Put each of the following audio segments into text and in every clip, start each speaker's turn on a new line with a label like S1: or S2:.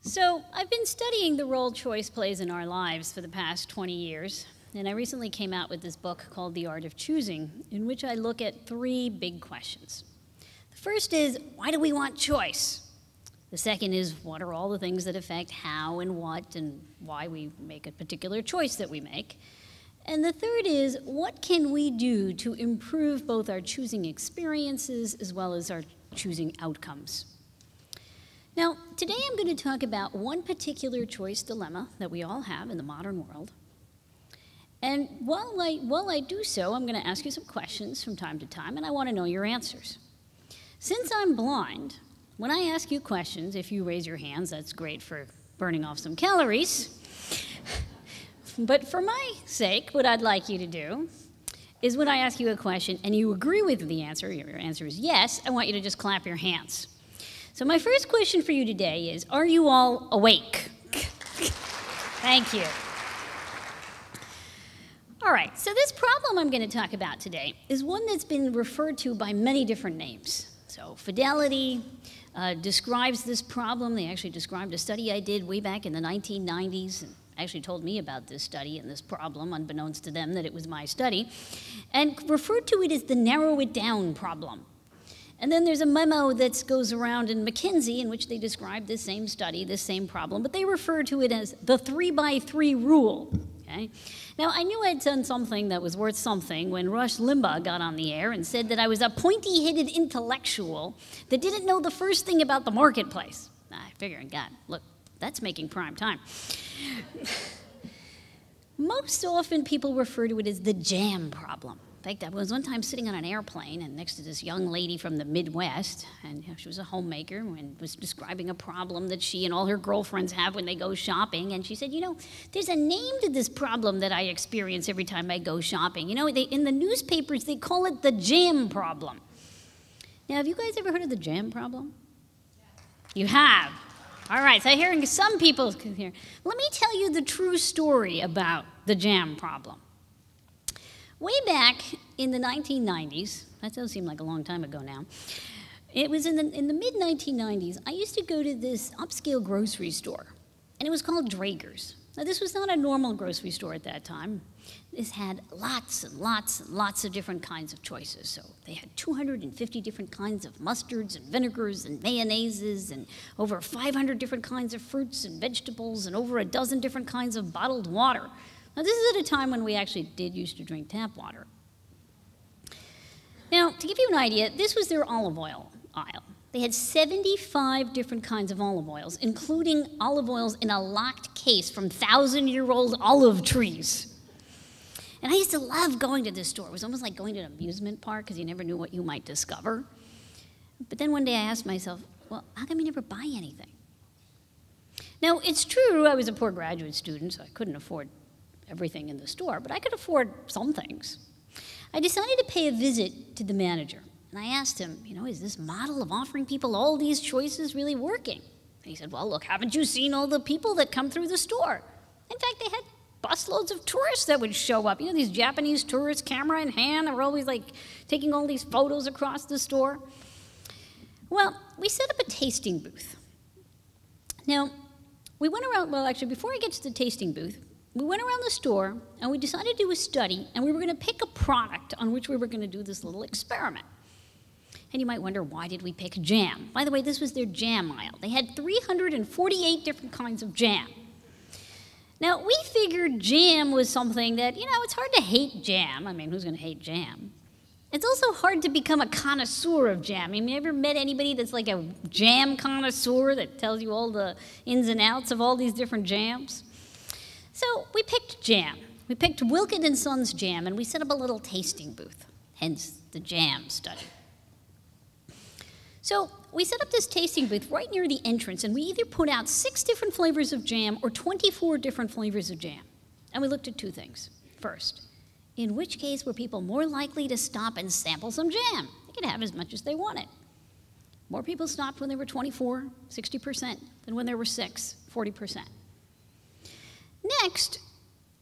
S1: So I've been studying the role choice plays in our lives for the past 20 years, and I recently came out with this book called The Art of Choosing, in which I look at three big questions. The first is, why do we want choice? The second is, what are all the things that affect how and what and why we make a particular choice that we make? And the third is, what can we do to improve both our choosing experiences as well as our choosing outcomes? Now, today I'm going to talk about one particular choice dilemma that we all have in the modern world. And while I do so, I'm going to ask you some questions from time to time, and I want to know your answers. Since I'm blind, when I ask you questions, if you raise your hands, that's great for burning off some calories. But for my sake, what I'd like you to do is when I ask you a question and you agree with the answer, your answer is yes, I want you to just clap your hands. So my first question for you today is, are you all awake? Thank you. All right, so this problem I'm going to talk about today is one that's been referred to by many different names. So Fidelity describes this problem. They actually described a study I did way back in the 1990s, and actually told me about this study and this problem, unbeknownst to them that it was my study, and referred to it as the narrow it down problem. And then there's a memo that goes around in McKinsey in which they describe this same study, this same problem, but they refer to it as the 3x3 rule. Okay? Now, I knew I'd done something that was worth something when Rush Limbaugh got on the air and said that I was a pointy-headed intellectual that didn't know the first thing about the marketplace. I figured, God, look, that's making prime time. Most often, people refer to it as the jam problem. In fact, I was one time sitting on an airplane and next to this young lady from the Midwest, and she was a homemaker and was describing a problem that she and all her girlfriends have when they go shopping. And she said, you know, there's a name to this problem that I experience every time I go shopping. You know, in the newspapers, they call it the jam problem. Now, have you guys ever heard of the jam problem? Yeah. You have. All right, so hearing some people here. Let me tell you the true story about the jam problem. Way back in the 1990s, that does seem like a long time ago now, it was in the mid-1990s, I used to go to this upscale grocery store, and it was called Draeger's. Now, this was not a normal grocery store at that time. This had lots and lots and lots of different kinds of choices. So they had 250 different kinds of mustards and vinegars and mayonnaises and over 500 different kinds of fruits and vegetables and over a dozen different kinds of bottled water. Now, this is at a time when we actually did used to drink tap water. Now, to give you an idea, this was their olive oil aisle. They had 75 different kinds of olive oils, including olive oils in a locked case from 1,000-year-old olive trees. And I used to love going to this store. It was almost like going to an amusement park because you never knew what you might discover. But then one day I asked myself, well, how come you never buy anything? Now, it's true I was a poor graduate student, so I couldn't afford everything in the store, but I could afford some things. I decided to pay a visit to the manager, and I asked him, you know, is this model of offering people all these choices really working? And he said, well, look, haven't you seen all the people that come through the store? In fact, they had busloads of tourists that would show up. You know, these Japanese tourists, camera in hand, they were always like taking all these photos across the store. Well, we set up a tasting booth. Now, we went around, well, actually, before I get to the tasting booth, we went around the store, and we decided to do a study, and we were going to pick a product on which we were going to do this little experiment. And you might wonder, why did we pick jam? By the way, this was their jam aisle. They had 348 different kinds of jam. Now, we figured jam was something that, you know, it's hard to hate jam. I mean, who's going to hate jam? It's also hard to become a connoisseur of jam. I mean, you ever met anybody that's like a jam connoisseur that tells you all the ins and outs of all these different jams? So we picked jam. We picked Wilkin & Sons jam, and we set up a little tasting booth, hence the jam study. So we set up this tasting booth right near the entrance, and we either put out 6 different flavors of jam or 24 different flavors of jam. And we looked at 2 things. First, in which case were people more likely to stop and sample some jam? They could have as much as they wanted. More people stopped when there were 24, 60%, than when there were 6, 40%. Next,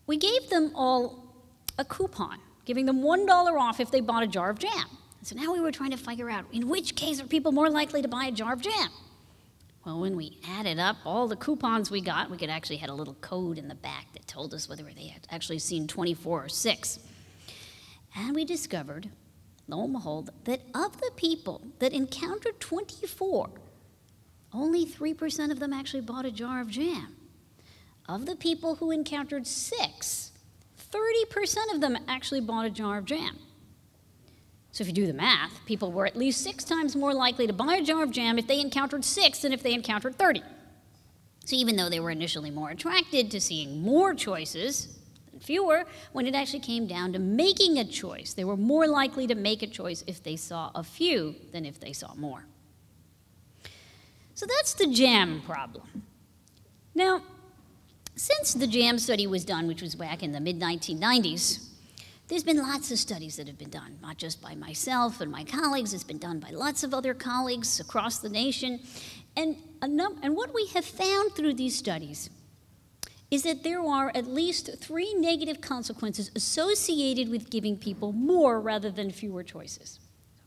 S1: we gave them all a coupon, giving them $1 off if they bought a jar of jam. So now we were trying to figure out, in which case are people more likely to buy a jar of jam? Well, when we added up all the coupons we got, we could actually had a little code in the back that told us whether they had actually seen 24 or 6. And we discovered, lo and behold, that of the people that encountered 24, only 3% of them actually bought a jar of jam. Of the people who encountered 6, 30% of them actually bought a jar of jam. So if you do the math, people were at least 6 times more likely to buy a jar of jam if they encountered 6 than if they encountered 30. So even though they were initially more attracted to seeing more choices than fewer, when it actually came down to making a choice, they were more likely to make a choice if they saw a few than if they saw more. So that's the jam problem. Now, since the jam study was done, which was back in the mid-1990s, there's been lots of studies that have been done, not just by myself and my colleagues. It's been done by lots of other colleagues across the nation. And what we have found through these studies is that there are at least 3 negative consequences associated with giving people more rather than fewer choices.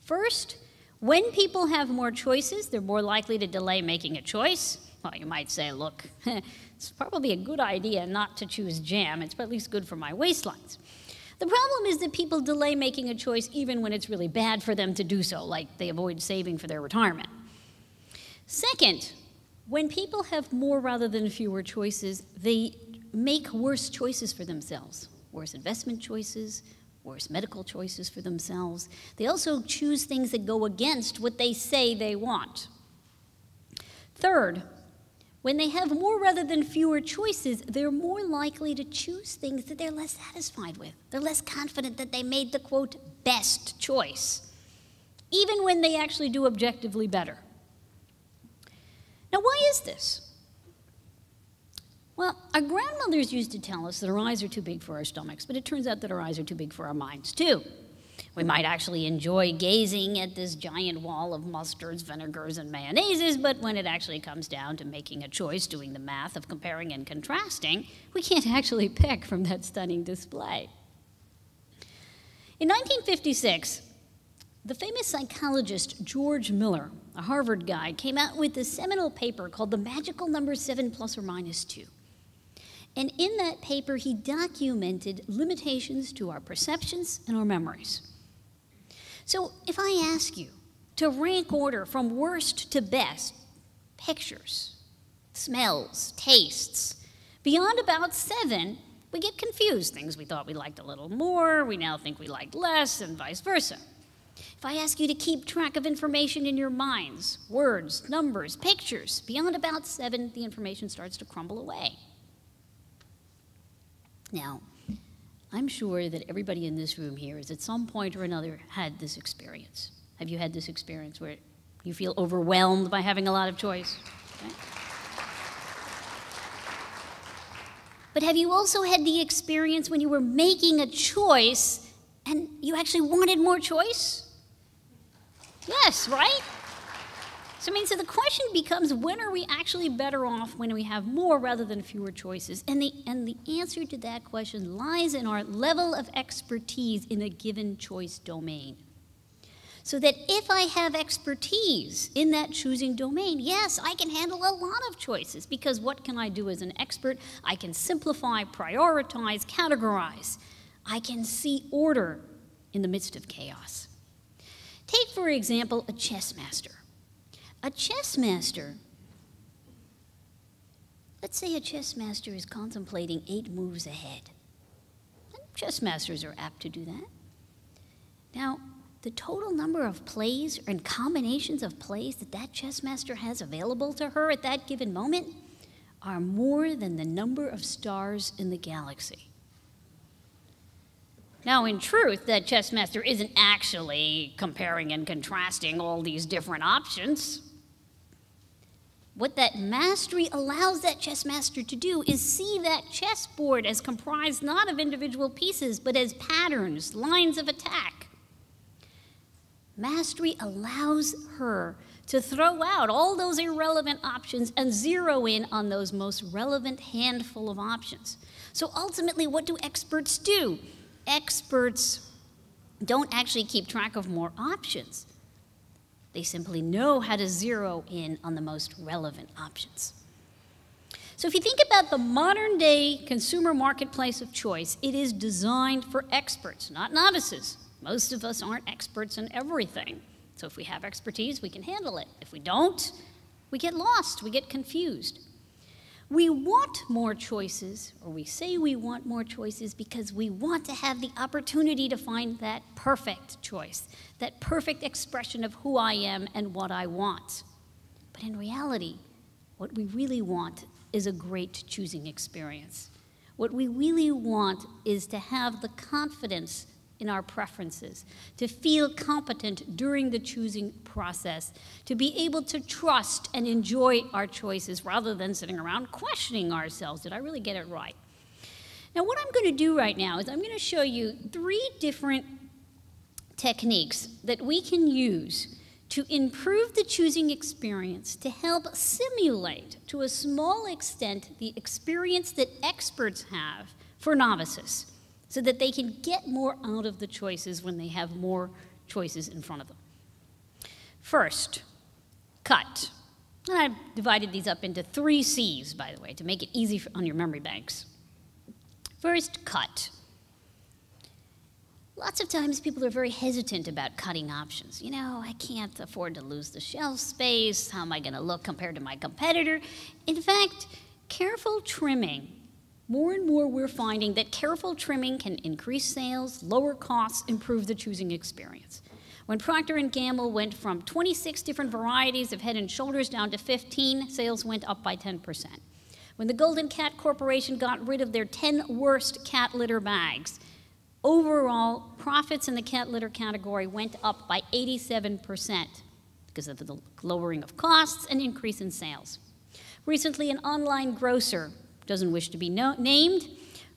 S1: First, when people have more choices, they're more likely to delay making a choice. Well, you might say, look, it's probably a good idea not to choose jam. It's at least good for my waistlines. The problem is that people delay making a choice even when it's really bad for them to do so, like they avoid saving for their retirement. Second, when people have more rather than fewer choices, they make worse choices for themselves, worse investment choices, worse medical choices for themselves. They also choose things that go against what they say they want. Third, when they have more rather than fewer choices, they're more likely to choose things that they're less satisfied with. They're less confident that they made the, quote, best choice, even when they actually do objectively better. Now, why is this? Well, our grandmothers used to tell us that our eyes are too big for our stomachs, but it turns out that our eyes are too big for our minds, too. We might actually enjoy gazing at this giant wall of mustards, vinegars, and mayonnaises, but when it actually comes down to making a choice, doing the math of comparing and contrasting, we can't actually pick from that stunning display. In 1956, the famous psychologist George Miller, a Harvard guy, came out with a seminal paper called The Magical Number 7 ± 2. And in that paper, he documented limitations to our perceptions and our memories. So if I ask you to rank order from worst to best, pictures, smells, tastes, beyond about 7, we get confused. Things we thought we liked a little more, we now think we liked less, and vice versa. If I ask you to keep track of information in your minds, words, numbers, pictures, beyond about 7, the information starts to crumble away. Now, I'm sure that everybody in this room here has at some point or another had this experience. Have you had this experience where you feel overwhelmed by having a lot of choice? Okay. But have you also had the experience when you were making a choice and you actually wanted more choice? Yes, right? So the question becomes, when are we actually better off when we have more rather than fewer choices? And the answer to that question lies in our level of expertise in a given choice domain. So that if I have expertise in that choosing domain, yes, I can handle a lot of choices, because what can I do as an expert? I can simplify, prioritize, categorize. I can see order in the midst of chaos. Take, for example, a chess master. A chess master, let's say a chess master is contemplating 8 moves ahead. And chess masters are apt to do that. Now, the total number of plays and combinations of plays that chess master has available to her at that given moment are more than the number of stars in the galaxy. Now, in truth, that chess master isn't actually comparing and contrasting all these different options. What that mastery allows that chess master to do is see that chessboard as comprised not of individual pieces, but as patterns, lines of attack. Mastery allows her to throw out all those irrelevant options and zero in on those most relevant handful of options. So ultimately, what do experts do? Experts don't actually keep track of more options. They simply know how to zero in on the most relevant options. So if you think about the modern day consumer marketplace of choice, it is designed for experts, not novices. Most of us aren't experts in everything. So if we have expertise, we can handle it. If we don't, we get lost, we get confused. We want more choices, or we say we want more choices because we want to have the opportunity to find that perfect choice, that perfect expression of who I am and what I want. But in reality, what we really want is a great choosing experience. What we really want is to have the confidence in our preferences, to feel competent during the choosing process, to be able to trust and enjoy our choices rather than sitting around questioning ourselves. Did I really get it right? Now, what I'm going to do right now is I'm going to show you 3 different techniques that we can use to improve the choosing experience, to help simulate, to a small extent, the experience that experts have for novices, so that they can get more out of the choices when they have more choices in front of them. First, cut. And I've divided these up into 3 C's, by the way, to make it easy on your memory banks. First, cut. Lots of times people are very hesitant about cutting options. You know, I can't afford to lose the shelf space. How am I going to look compared to my competitor? In fact, careful trimming. More and more we're finding that careful trimming can increase sales, lower costs, improve the choosing experience. When Procter & Gamble went from 26 different varieties of Head & Shoulders down to 15, sales went up by 10%. When the Golden Cat Corporation got rid of their 10 worst cat litter bags, overall profits in the cat litter category went up by 87% because of the lowering of costs and increase in sales. Recently, an online grocer, doesn't wish to be named,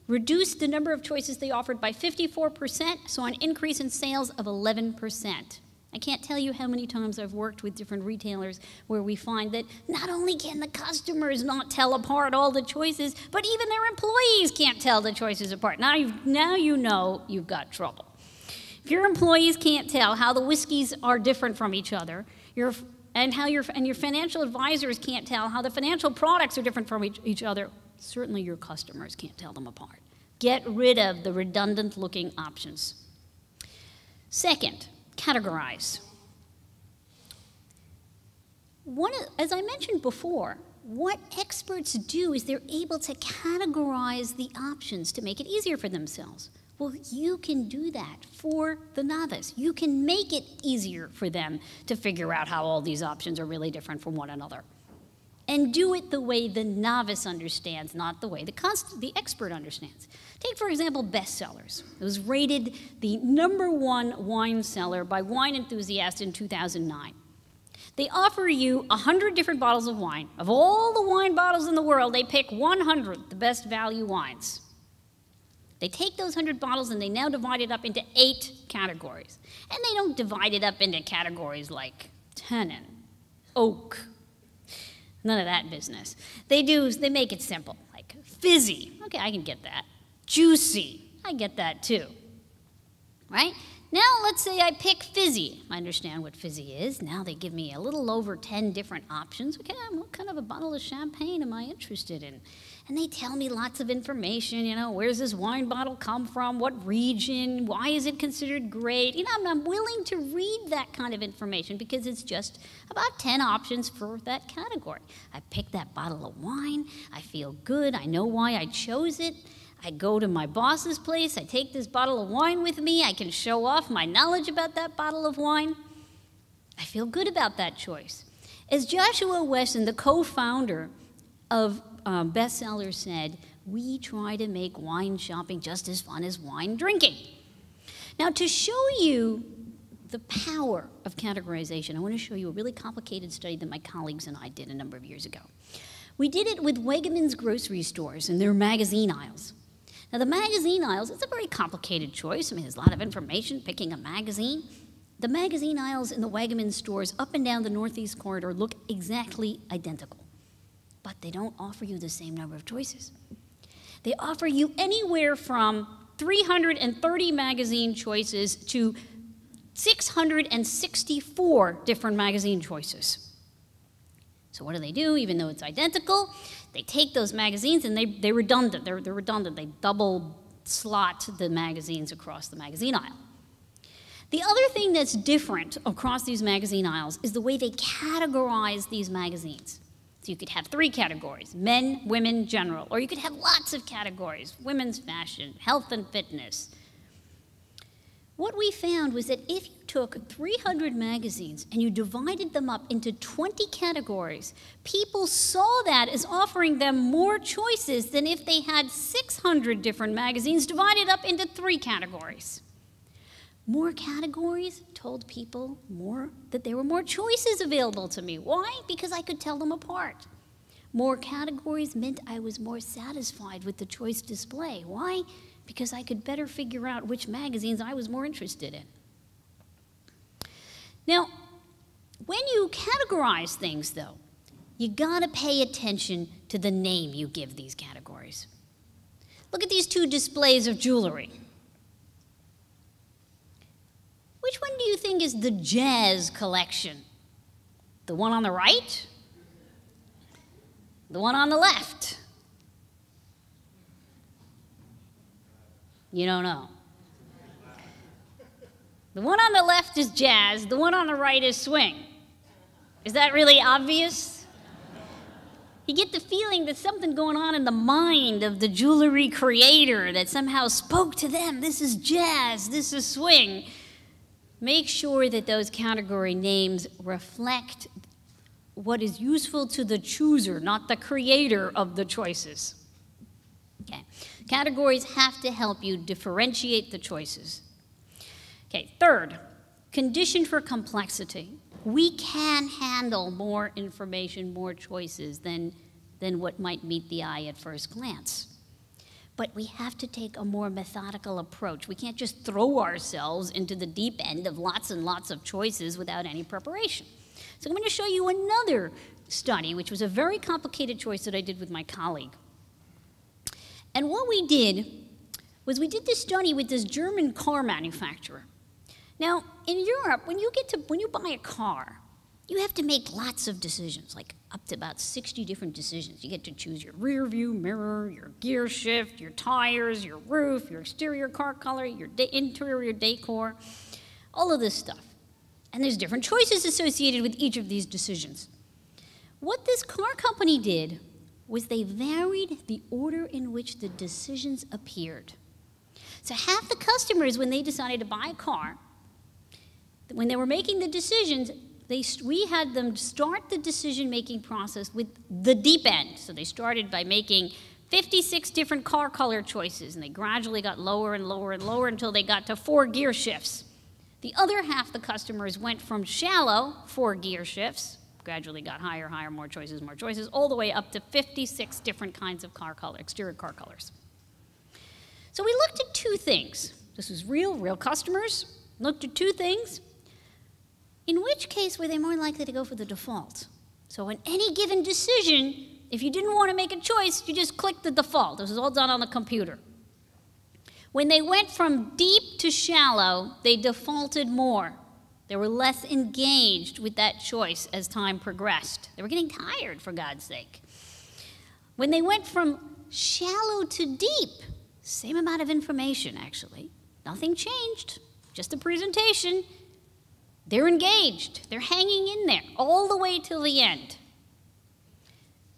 S1: reduced the number of choices they offered by 54%, saw an increase in sales of 11%. I can't tell you how many times I've worked with different retailers where we find that not only can the customers not tell apart all the choices, but even their employees can't tell the choices apart. Now you know you've got trouble. If your employees can't tell how the whiskeys are different from each other, your financial advisors can't tell how the financial products are different from each other, certainly your customers can't tell them apart. Get rid of the redundant-looking options. Second, categorize. As I mentioned before, what experts do is they're able to categorize the options to make it easier for themselves. Well, you can do that for the novice. You can make it easier for them to figure out how all these options are really different from one another. And do it the way the novice understands, not the way the expert understands. Take, for example, bestsellers. It was rated the #1 wine seller by Wine Enthusiast in 2009. They offer you 100 different bottles of wine. Of all the wine bottles in the world, they pick 100, the best value wines. They take those 100 bottles and they now divide it up into 8 categories. And they don't divide it up into categories like tannin, oak, none of that business. They make it simple, like fizzy. Okay, I can get that. Juicy. I get that too. Right? Now let's say I pick fizzy. I understand what fizzy is. Now they give me a little over 10 different options. Okay, what kind of a bottle of champagne am I interested in? And they tell me lots of information, you know, where's this wine bottle come from, what region, why is it considered great? You know, I'm willing to read that kind of information because it's just about 10 options for that category. I pick that bottle of wine, I feel good, I know why I chose it. I go to my boss's place, I take this bottle of wine with me, I can show off my knowledge about that bottle of wine. I feel good about that choice. As Joshua Wesson, the co-founder of Bestsellers, said, we try to make wine shopping just as fun as wine drinking. Now, to show you the power of categorization, I want to show you a really complicated study that my colleagues and I did a number of years ago. We did it with Wegmans grocery stores and their magazine aisles. Now, the magazine aisles, it's a very complicated choice. I mean, there's a lot of information picking a magazine. The magazine aisles in the Wegmans stores up and down the Northeast Corridor look exactly identical, but they don't offer you the same number of choices. They offer you anywhere from 330 magazine choices to 664 different magazine choices. So what do? Even though it's identical, they take those magazines and they're redundant. They're redundant. They double slot the magazines across the magazine aisle. The other thing that's different across these magazine aisles is the way they categorize these magazines. So you could have 3 categories: men, women, general, or you could have lots of categories: women's fashion, health and fitness. What we found was that if you took 300 magazines and you divided them up into 20 categories, people saw that as offering them more choices than if they had 600 different magazines divided up into 3 categories. More categories told people that there were more choices available to me. Why? Because I could tell them apart. More categories meant I was more satisfied with the choice display. Why? Because I could better figure out which magazines I was more interested in. Now, when you categorize things, though, you gotta pay attention to the name you give these categories. Look at these 2 displays of jewelry. Which one do you think is the jazz collection? The one on the right? The one on the left? You don't know. The one on the left is jazz, the one on the right is swing. Is that really obvious? You get the feeling that something going on in the mind of the jewelry creator that somehow spoke to them. This is jazz, this is swing. Make sure that those category names reflect what is useful to the chooser, not the creator of the choices. Okay. Categories have to help you differentiate the choices. Okay, third, condition for complexity. We can handle more information, more choices than what might meet the eye at first glance. But we have to take a more methodical approach. We can't just throw ourselves into the deep end of lots and lots of choices without any preparation. So I'm going to show you another study, which was a very complicated choice that I did with my colleague. And what we did was we did this study with this German car manufacturer. Now, in Europe, when you buy a car, you have to make lots of decisions, like up to about 60 different decisions. You get to choose your rear view mirror, your gear shift, your tires, your roof, your exterior car color, your interior decor, all of this stuff. And there's different choices associated with each of these decisions. What this car company did was they varied the order in which the decisions appeared. So half the customers, when they decided to buy a car, when they were making the decisions, we had them start the decision-making process with the deep end. So they started by making 56 different car color choices, and they gradually got lower and lower and lower until they got to 4 gear shifts. The other half the customers went from shallow 4 gear shifts, gradually got higher, more choices, all the way up to 56 different kinds of car color, exterior car colors. So we looked at 2 things. This was real customers, looked at 2 things. In which case were they more likely to go for the default? So in any given decision, if you didn't want to make a choice, you just clicked the default. This was all done on the computer. When they went from deep to shallow, they defaulted more. They were less engaged with that choice as time progressed. They were getting tired, for God's sake. When they went from shallow to deep, same amount of information, actually. Nothing changed, just the presentation. They're engaged. They're hanging in there all the way till the end.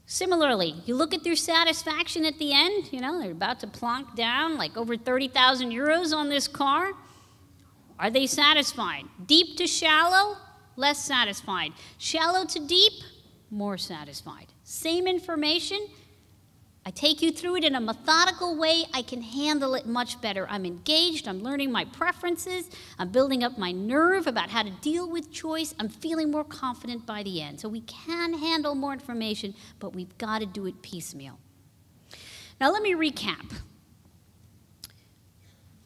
S1: Similarly, you look at their satisfaction at the end. You know, they're about to plonk down like over 30,000 euros on this car. Are they satisfied? Deep to shallow, less satisfied. Shallow to deep, more satisfied. Same information. I take you through it in a methodical way. I can handle it much better. I'm engaged. I'm learning my preferences. I'm building up my nerve about how to deal with choice. I'm feeling more confident by the end. So we can handle more information, but we've got to do it piecemeal. Now let me recap.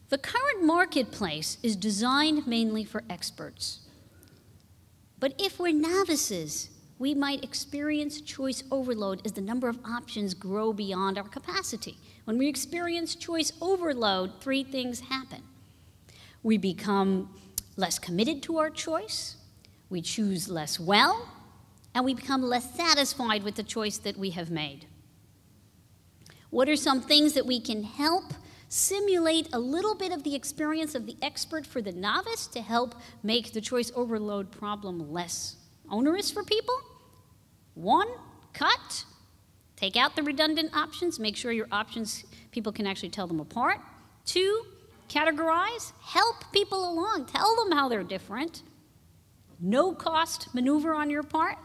S1: The current marketplace is designed mainly for experts. But if we're novices, we might experience choice overload as the number of options grow beyond our capacity. When we experience choice overload, 3 things happen. We become less committed to our choice, we choose less well, and we become less satisfied with the choice that we have made. What are some things that we can help simulate a little bit of the experience of the expert for the novice to help make the choice overload problem less onerous for people? 1, cut. Take out the redundant options. Make sure your options, people can actually tell them apart. 2, categorize. Help people along. Tell them how they're different. No cost maneuver on your part.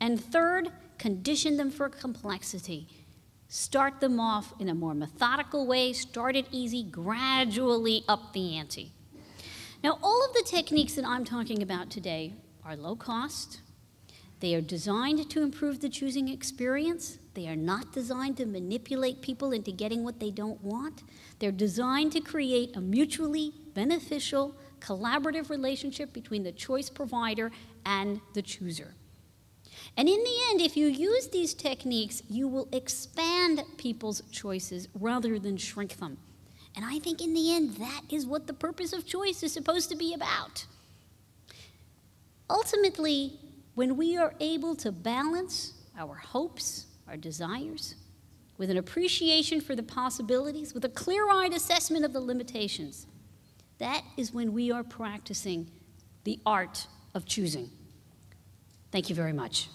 S1: And 3rd, condition them for complexity. Start them off in a more methodical way. Start it easy, gradually up the ante. Now, all of the techniques that I'm talking about today are low cost. They are designed to improve the choosing experience. They are not designed to manipulate people into getting what they don't want. They're designed to create a mutually beneficial, collaborative relationship between the choice provider and the chooser. And in the end, if you use these techniques, you will expand people's choices rather than shrink them. And I think in the end, that is what the purpose of choice is supposed to be about. Ultimately, when we are able to balance our hopes, our desires, with an appreciation for the possibilities, with a clear-eyed assessment of the limitations, that is when we are practicing the art of choosing. Thank you very much.